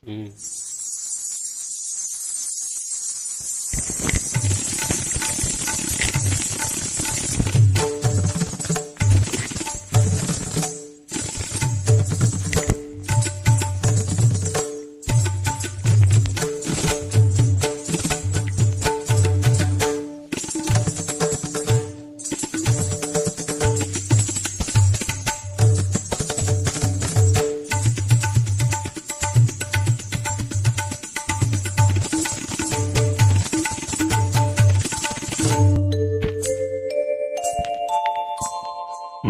ம்.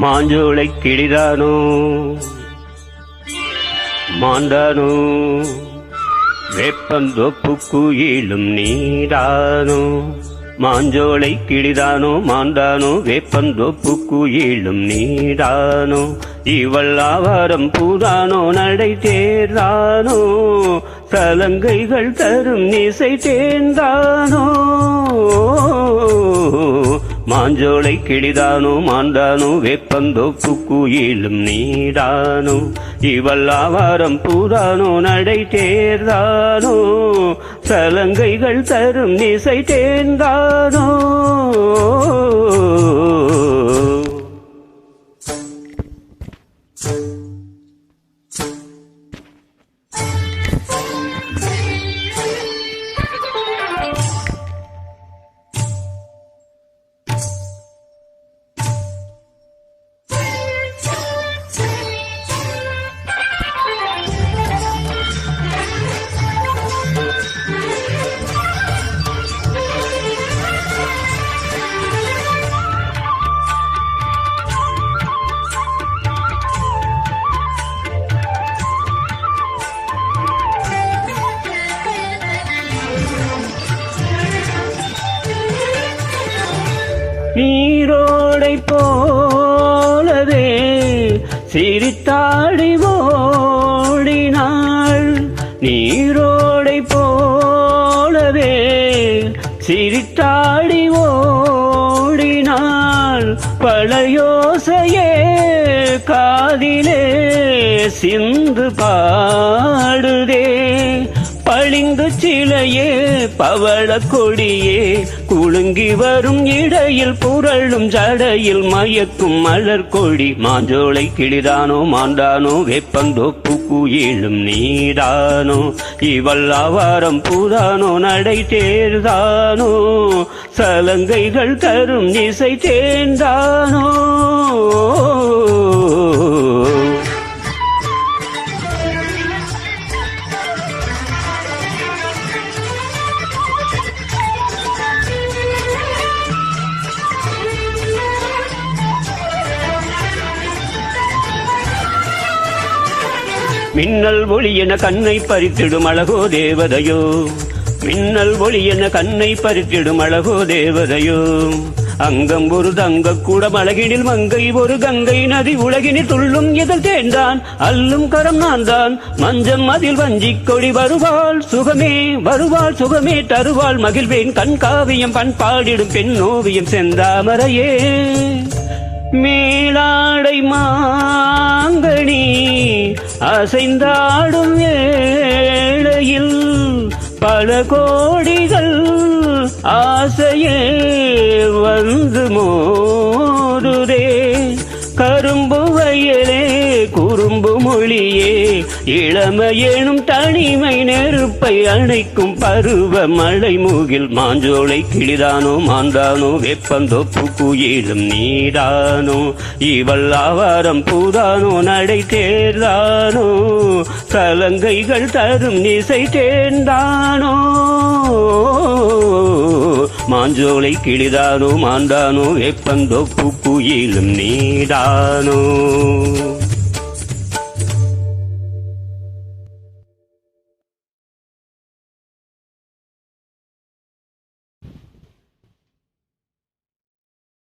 மாஞ்சோலை கிளிதானோ மாண்டானோ வேப்பந்தோப்பு குயிலும் நீதானோ. மாஞ்சோலை கிளிதானோ மாண்டானோ வேப்பந்தோப்பு குயிலும் நீதானோ. இவள் ஆவாரம் பூதானோ நடை தேர்தானோ சலங்கைகள் தரும் இசை தேர்ந்தானோ. மாஞ்சோலை கிளிதானோ மாண்டானோ வேப்பந்தோப்பு குயிலும் நீதானோ. இவள் ஆவாரம் பூதானோ நடை தேர்தானோ சலங்கைகள் தரும் இசை தேர்ந்தானோ. நீரோடை போலவே சிரித்தாடி ஓடினாள். நீரோடை போலவே சிரித்தாடி ஓடினாள். பழையோசையே காதிலே சிந்து பாடுதே. பளிங்கு சிலையே பவள கொடியே குலுங்கி வரும் இடையில் புரளும் ஜடையில் மயக்கும் மலர் கொடி. மாஞ்சோலை கிளிதானோ மாண்டானோ வேப்பந்தோப்பு குயிலும் நீதானோ. இவள் ஆவாரம் பூதானோ நடை தேர்தானோ சலங்கைகள் தரும் இசை தேர்ந்தானோ. மின்னல் ஒளி என கண்ணை பறித்திடும் அழகோ தேவதையோ. மின்னல் ஒளி என கண்ணை பறித்திடும் அழகோ தேவதையோ. அங்கம் ஒரு தங்க கூட அழகினில் மங்கை ஒரு கங்கை நதி உலகினில் துள்ளும் இதழ் தேர்ந்தான் அல்லும் கரம் நான் தான். மஞ்சம் அதில் வஞ்சிக் கொடி வருவாள் சுகமே வருவாள் சுகமே தருவாள் மகிழ்வேன் கண் காவியம் பண்பாடிடும் பெண் ஓவியம் செந்தாமரையே. மேலாடை மாங்கனி அசைந்தாடும் வேளையில் பல கோடிகள் ஆசையே வந்து மோதுதே. கரும்பு வயலே குறும்பு மொழியே இளமையேனும் தனிமை நெருப்பை அணைக்கும் பருவ மழை மூகில். மாஞ்சோலை கிளிதானோ மாண்டானோ வேப்பந்தோப்பு குயிலும் நீதானோ. இவள் ஆவாரம் பூதானோ நடை தேர்தானோ சலங்கைகள் தரும் இசை தேர்ந்தானோ. மாஞ்சோலை கிளிதானோ மாண்டானோ வேப்பந்தோப்பு குயிலும் நீதானோ.